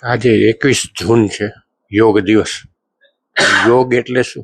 આજે 21 જૂન છે, યોગ દિવસ. યોગ એટલે શું?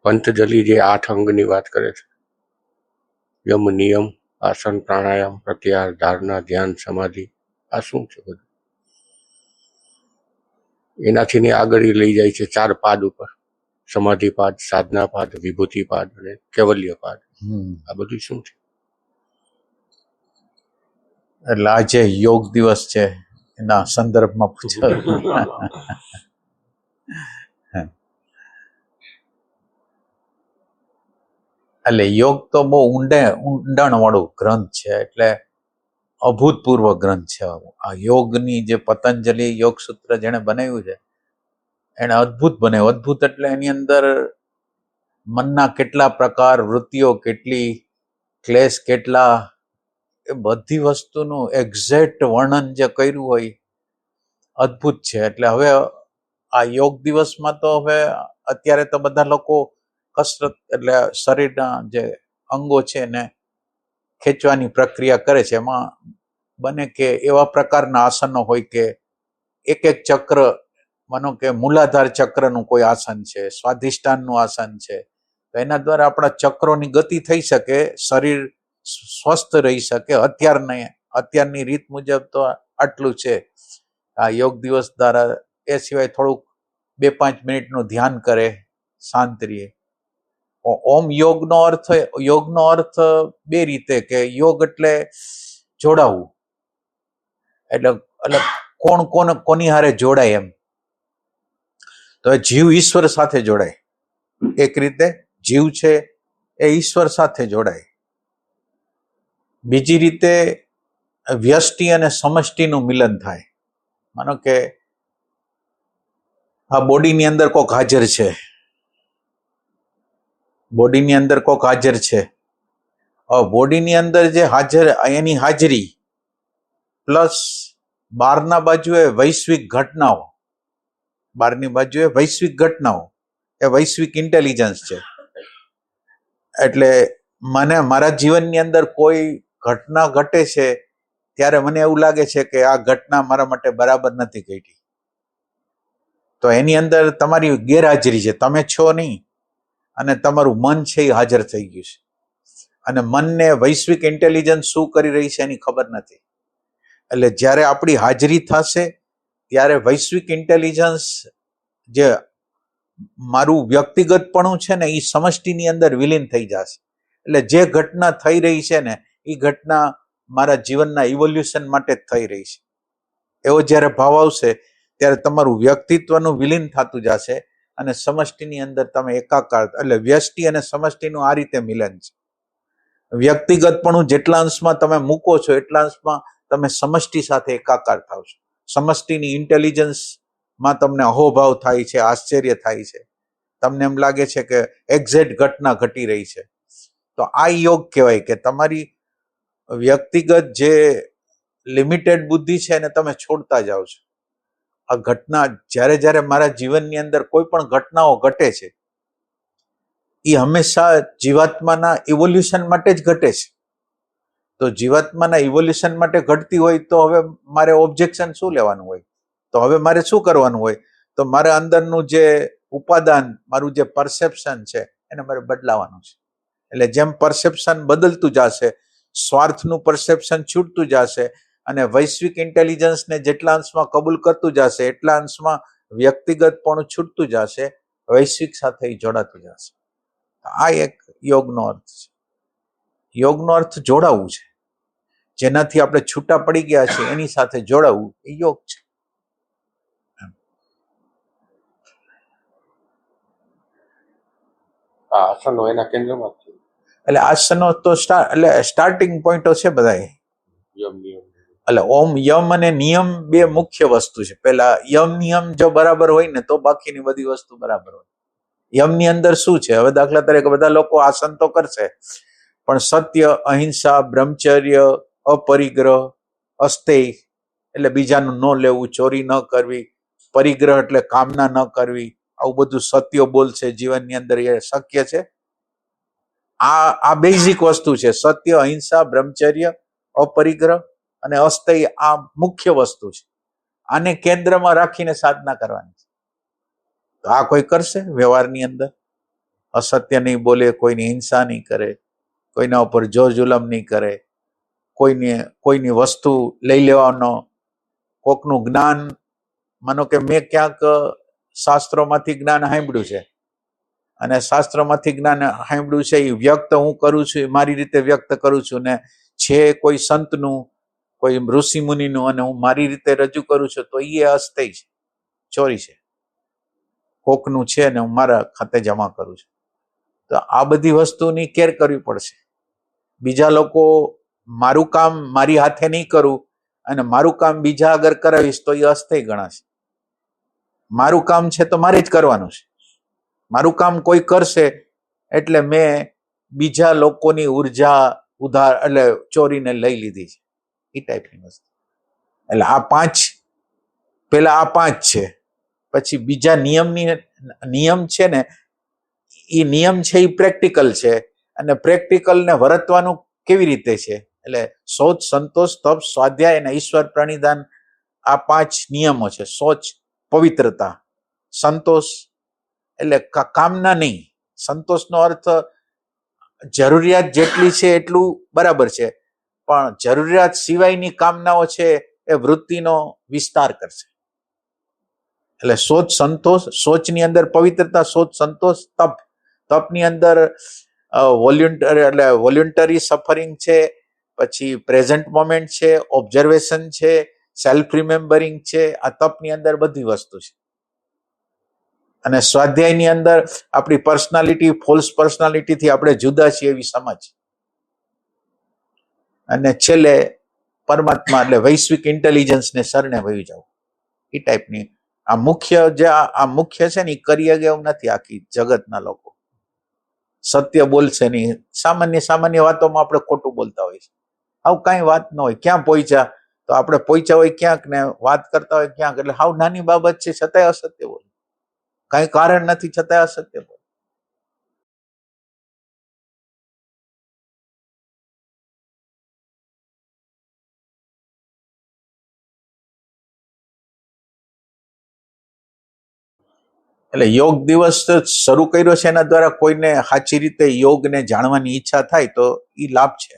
પંતજલિ જે 8 અંગની વાત કરે છે, યમ, નિયમ, આસન, પ્રાણાયામ, પ્રત્યાહાર, ધારણા, ધ્યાન, સમાધિ, આ શું છે બધું? એનાથી ને આગળ લઈ જાય છે 4 પાદ ઉપર: સમાધિપાદ, સાધનાપાદ, વિભૂતિપાદ અને કૈવલ્યપાદ. આ બધું શું છે? એટલે આજે યોગ દિવસ છે એના સંદર્ભમાં પૂછો. એટલે યોગ તો બહુ ઊંડાણ વાળું ગ્રંથ છે, એટલે અભૂતપૂર્વ ગ્રંથ છે. આ યોગની જે પતંજલિ યોગ સૂત્ર જેને બનાવ્યું છે એને અદ્ભુત બનાવ્યું. અદ્ભુત એટલે એની અંદર મનના કેટલા પ્રકાર, વૃત્તિઓ કેટલી, ક્લેશ કેટલા, એ બધી વસ્તુનું એક્ઝેક્ટ વર્ણન જે કર્યું હોય અદ્ભુત છે. એટલે હવે આ યોગ દિવસમાં તો હવે અત્યારે તો બધા લોકો કસરત એટલે શરીરના જે અંગો છે એને ખેંચવાની પ્રક્રિયા કરે છે. એમાં બને કે એવા પ્રકારના આસનો હોય કે એક ચક્ર, માનો કે મૂલાધાર ચક્રનું કોઈ આસન છે, સ્વાધિષ્ઠાનનું આસન છે, તો એના દ્વારા આપણા ચક્રોની ગતિ થઈ શકે, શરીર સ્વસ્થ રહી શકે. અત્યારની રીત મુજબ તો આટલું છે આ યોગ દિવસ દ્વારા. એ સિવાય થોડુંક 2-5 મિનિટનું ધ્યાન કરે, શાંત રહે. ઓમ યોગનો અર્થ બે રીતે, કે યોગ એટલે જોડાવું, એટલે કોની હારે જોડાય એમ. તો જીવ ઈશ્વર સાથે જોડાય. એક રીતે જીવ છે એ ઈશ્વર સાથે જોડાય. બીજી રીતે વ્યષ્ટિ અને સમષ્ટિનું મિલન થાય. માનો કે આ બોડીની અંદર કોક હાજર છે, બોડીની અંદર કોક હાજર છે. બોડીની અંદર જે હાજર, એની હાજરી પ્લસ બહારના બાજુએ વૈશ્વિક ઘટનાઓ, બહારની બાજુએ વૈશ્વિક ઘટનાઓ, એ વૈશ્વિક ઇન્ટેલિજન્સ છે. એટલે મને મારા જીવનની અંદર કોઈ ઘટના ઘટે છે ત્યારે મને એવું લાગે છે કે આ ઘટના મારા માટે બરાબર નથી ઘટી, તો એની અંદર તમારી ગેરહાજરી છે, તમે છો નહીં, અને તમારું મન છે એ હાજર થઈ ગયું છે. અને મનને વૈશ્વિક ઇન્ટેલિજન્સ શું કરી રહી છે એની ખબર નથી. એટલે જ્યારે આપણી હાજરી થશે ત્યારે વૈશ્વિક ઇન્ટેલિજન્સ જે મારું વ્યક્તિગતપણું છે ને એ સમષ્ટિની અંદર વિલીન થઈ જશે. એટલે જે ઘટના થઈ રહી છે ને એ ઘટના મારા જીવનના ઇવોલ્યુશન માટે જ થઈ રહી છે. એવો જ્યારે ભાવ આવશે ત્યારે તમારું વ્યક્તિત્વનું વિલીન થતું જશે અને સમષ્ટિની અંદર તમે એકાકાર. એટલે વ્યષ્ટિ અને સમષ્ટિનું આ રીતે મિલન છે. વ્યક્તિગતપણું જેટલા અંશમાં તમે મૂકો છો એટલા અંશમાં તમે સમષ્ટિ સાથે એકાકાર થાવ છો. સમષ્ટિની ઇન્ટેલિજન્સમાં તમને અહોભાવ થાય છે, આશ્ચર્ય થાય છે, તમને એમ લાગે છે કે એક્ઝેક્ટ ઘટના ઘટી રહી છે. તો આ યોગ કહેવાય કે તમારી વ્યક્તિગત જે લિમિટેડ બુદ્ધિ છે એને તમે છોડતા જાઓ છો. આ ઘટના જ્યારે મારા જીવનની અંદર કોઈ પણ ઘટનાઓ ઘટે છે એ હંમેશા જીવાત્માના ઇવોલ્યુશન માટે જ ઘટે છે. તો જીવાત્માના ઇવોલ્યુશન માટે ઘટતી હોય તો હવે મારે ઓબ્જેક્શન શું લેવાનું હોય? તો હવે મારે શું કરવાનું હોય? તો મારા અંદરનું જે ઉપાદાન, મારું જે પરસેપ્શન છે એને મારે બદલાવાનું છે. એટલે જેમ પરસેપ્શન બદલતું જશે, સ્વાર્થનું પરસેપ્શન છૂટતું જશે અને વૈશ્વિક ઇન્ટેલિજન્સને જેટલા અંશમાં કબૂલ કરતું જશે એટલા અંશમાં વ્યક્તિગત પણ છૂટતું જશે, વૈશ્વિક સાથે જોડાતું જશે. આ એક યોગનો અર્થ છે. યોગનો અર્થ જોડાવું છે. જેનાથી આપણે છૂટા પડી ગયા છે એની સાથે જોડાવું એ યોગ છે. આ આસનો એના કેન્દ્રમાં જ છે. એટલે આસનો તો સ્ટાર્ટિંગ પોઈન્ટો છે બધા. યમ, નિયમ. એટલે ઓમ, યમ અને નિયમ બે મુખ્ય વસ્તુ છે. પેલા યમ નિયમ જો બરાબર હોય ને તો બાકીની બધી વસ્તુ બરાબર હોય. યમની અંદર શું છે? હવે દાખલા તરીકે બધા લોકો આસન તો કરશે, પણ સત્ય, અહિંસા, બ્રહ્મચર્ય, અપરિગ્રહ, અસ્થેય એટલે બીજાનું ન લેવું, ચોરી ન કરવી, પરિગ્રહ એટલે કામના ન કરવી, આવું બધું સત્ય બોલશે જીવનની અંદર. એ શક્ય છે? આ બેઝિક વસ્તુ છે. સત્ય, અહિંસા, બ્રહ્મચર્ય, અપરિગ્રહ અને અસ્થેય આ મુખ્ય વસ્તુ છે. આને કેન્દ્રમાં રાખીને સાધના કરવાની છે. તો આ કોઈ કરશે વ્યવહારની અંદર? અસત્ય નહીં બોલે, કોઈની હિંસા નહીં કરે, કોઈના ઉપર જોર જુલમ નહીં કરે, કોઈની વસ્તુ લઈ લેવાનો, કોકનું જ્ઞાન, માનો કે મેં ક્યાંક શાસ્ત્રોમાંથી જ્ઞાન સાંભળ્યું છે અને શાસ્ત્રોમાંથી જ્ઞાન સાંભળ્યું છે એ વ્યક્ત હું કરું છું, એ મારી રીતે વ્યક્ત કરું છું, ને છે કોઈ સંતનું, કોઈ ઋષિ મુનિનું, અને હું મારી રીતે રજૂ કરું છું, તો એ અસ્થાયી છે, ચોરી છે. કોકનું છે ને હું મારા ખાતે જમા કરું છું. તો આ બધી વસ્તુની કેર કરવી પડશે. બીજા લોકો મારું કામ મારી હાથે નહીં કરું અને મારું કામ બીજા આગળ કરાવીશ તો એ અસ્થાયી ગણાશે. મારું કામ છે તો મારે જ કરવાનું છે. મારું કામ કોઈ કરશે એટલે મેં બીજા લોકોની ઉર્જા ઉધાર એટલે ચોરીને લઈ લીધી છે, એ ટાઈપની વસ્તુ. એટલે આ પેલા આ 5 છે, પછી બીજા નિયમ છે ને, એ નિયમ છે એ પ્રેક્ટિકલ છે, અને પ્રેક્ટિકલ ને વર્તવાનું કેવી રીતે છે? એટલે શૌચ, સંતોષ, તપ, સ્વાધ્યાય અને ઈશ્વર પ્રણિધાન, આ 5 નિયમો છે. શૌચ પવિત્રતા, સંતોષ એટલે કામના નહીં. સંતોષનો અર્થ જરૂરિયાત જેટલી છે એટલું બરાબર છે, પણ જરૂરિયાત સિવાયની કામનાઓ છે એ વૃત્તિનો વિસ્તાર કરશે. એટલે શૌચ, સંતોષ, શૌચની અંદર પવિત્રતા, શૌચ, સંતોષ, તપ, તપની અંદર વોલ્યુન્ટરી સફરિંગ છે, પછી પ્રેઝન્ટ મોમેન્ટ છે, ઓબ્ઝર્વેશન છે, સેલ્ફ રિમેમ્બરિંગ છે. આ તપની અંદર બધી વસ્તુ છે. અને સ્વાધ્યાયની અંદર આપણી પર્સનાલિટી, ફોલ્સ પર્સનાલિટીથી આપણે જુદા છીએ એવી સમજ. અને છેલ્લે પરમાત્મા એટલે વૈશ્વિક ઇન્ટેલિજન્સને શરણે વહી જવું, એ ટાઈપની આ મુખ્ય છે ને, એ કરી શકે એવું નથી. આખી જગતના લોકો સત્ય બોલશે નહીં. સામાન્ય વાતોમાં આપણે ખોટું બોલતા હોય છે. આવું કાંઈ વાત ન હોય. ક્યાં પહોંચ્યા? તો આપણે પહોંચ્યા હોય ક્યાંક ને વાત કરતા હોય ક્યાંક, એટલે હાવ નાની બાબત છે છતાંય અસત્ય બોલે. કાંઈ કારણ નથી છતાંય અસત્ય બોલે. એટલે યોગ દિવસ શરૂ કર્યો છે, એના દ્વારા કોઈને સાચી રીતે યોગને જાણવાની ઈચ્છા થાય તો એ લાભ છે.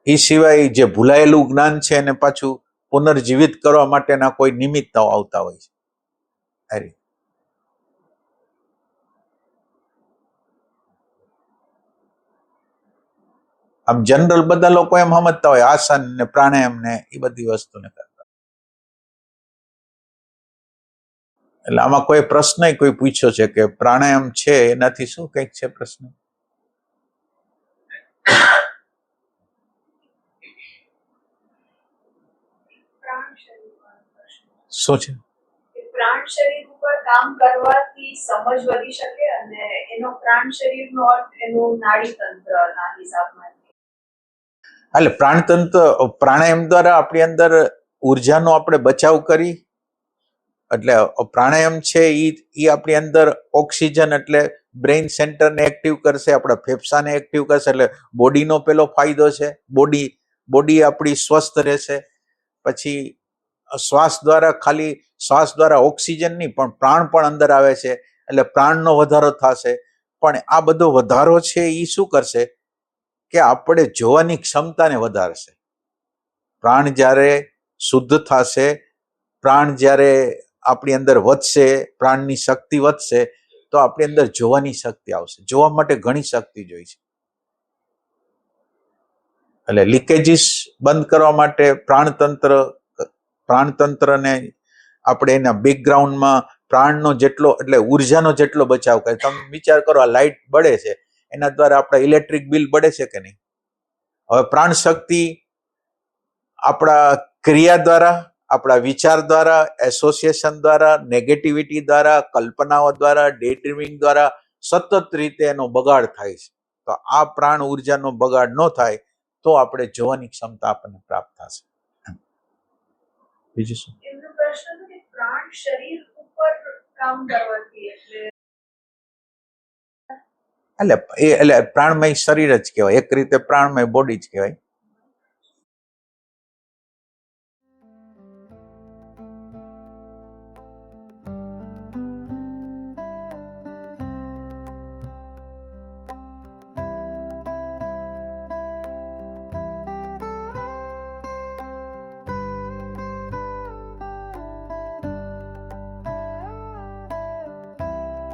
એ સિવાય જે ભૂલાયેલું જ્ઞાન છે એને પાછું પુનર્જીવિત કરવા માટેના કોઈ નિમિત્તો આવતા હોય છે. આમ જનરલ બધા લોકો એમ સમજતા હોય આસન ને પ્રાણાયામ ને એ બધી વસ્તુને કરતા. એટલે આમાં કોઈ પ્રશ્ન કોઈ પૂછ્યો છે કે પ્રાણાયામ છે એનાથી શું કંઈક છે પ્રશ્ન? શું છે? પ્રાણ શરીર ઉપર કામ કરવાથી સમજ વધી શકે, અને એનો પ્રાણ શરીરનો અર્થ એનું નાડી તંત્રના હિસાબમાં. એટલે પ્રાણાયામ દ્વારા આપણી અંદર ઉર્જાનો આપણે બચાવ કરી, એટલે પ્રાણાયામ છે એ આપણી અંદર ઓક્સિજન એટલે બ્રેઇન સેન્ટરને એક્ટિવ કરશે, આપણા ફેફસાને એક્ટિવ કરશે, એટલે બોડીનો પેલો ફાયદો છે. બોડી આપણી સ્વસ્થ રહેશે. પછી શ્વાસ દ્વારા ઓક્સિજન નહીં પણ પ્રાણ પણ અંદર આવે છે, એટલે પ્રાણનો વધારો થશે. પણ આ બધો વધારો છે એ શું કરશે કે આપણે જોવાની ક્ષમતાને વધારશે. પ્રાણ જ્યારે શુદ્ધ થશે, પ્રાણ જ્યારે આપણી અંદર વધશે, પ્રાણની શક્તિ વધશે, તો આપણી અંદર જોવાની શક્તિ આવશે. જોવા માટે ઘણી શક્તિ જોઈ છે. એટલે લીકેજીસ બંધ કરવા માટે પ્રાણતંત્રને આપણે એના બેકગ્રાઉન્ડમાં પ્રાણનો જેટલો એટલે ઉર્જાનો જેટલો બચાવ કરે. તમે વિચાર કરો, આ લાઇટ બળે છે એના દ્વારા આપણા ઇલેક્ટ્રિક બિલ બળે છે કે નહીં? હવે પ્રાણ શક્તિ આપણા ક્રિયા દ્વારા, આપણા વિચાર દ્વારા, એસોસિએશન દ્વારા, નેગેટિવિટી દ્વારા, કલ્પનાઓ દ્વારા, ડે ડ્રીમિંગ દ્વારા સતત રીતે એનો બગાડ થાય છે. તો આ પ્રાણ ઉર્જાનો બગાડ ન થાય તો આપણે જોવાની ક્ષમતા આપણને પ્રાપ્ત થશે. બીજું શું? એમનો પ્રશ્ન હતો કે પ્રાણ શરીર ઉપર કામ કરવાથી એટલે પ્રાણમય શરીર જ કહેવાય. એક રીતે પ્રાણમય બોડી જ કહેવાય.